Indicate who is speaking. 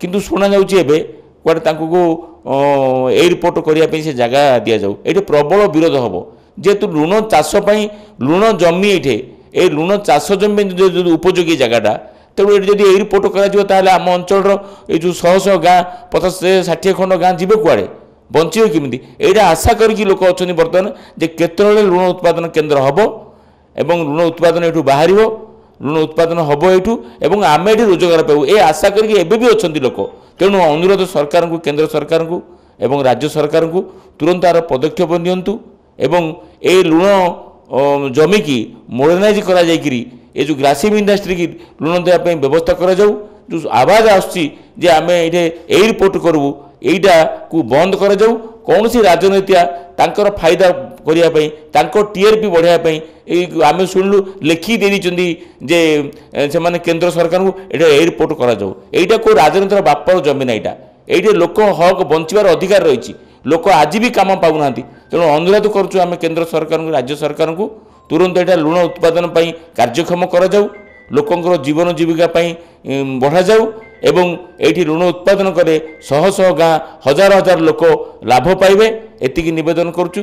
Speaker 1: किंतु शुणा जाऊँ एयरपोर्ट करने से जगह दि जाऊ ये प्रबल विरोध हम जेहेतु लुण चाषपाई लुण जमी ये लुण चाष जमी उपयोगी जगटा तेणु ये जब एयरपोर्ट करम अंचल ये जो शह शह गाँ 50-60 खंड गाँ जी कुआड़े बचे केमी यहाँ आशा करके लोक अच्छा बर्तमान जे केतल लुण उत्पादन केन्द्र हम एवं लुण उत्पादन ये बाहर लुण उत्पादन हम ये आम ये रोजगार पाऊ ये आशा करके एबे भी अच्छा लोक तेणु अनुरोध सरकार को केंद्र सरकार को एवं राज्य सरकार को तुरंत आर पदक्षेप नियंतु एवं ए लुण जमी की मॉडर्नाइज करा जायकिरी ये जो ग्रासिम इंडस्ट्री की लुण देवाई व्यवस्था करा जाऊ जो आवाज आसुची जे आमे ये एयरपोर्ट करूँ यहीटा को बंद करा जाऊ कौन सी राजनीतिया तांकर फायदा करने टीआरपी बढ़ाई आम शुणु लिखि दे जे से माने केंद्र सरकार को ये एयरपोर्ट करा जाऊ एटा को राजनीतिर बापर जमी ना ये लोक हक बंचार अधिकार रही लोक आज भी काम पाऊना तेणु अनुरोध करुँ केंद्र सरकार को राज्य सरकार को तुरंत यहाँ लुण उत्पादन कार्यक्षम करा जाऊ लोकंर जीवन जीविका बढ़ा जाऊ एवं ये लुण उत्पादन करे शह शह गाँ हजार हजार लोक लाभ पाइबे एतिकी निवेदन करुचु।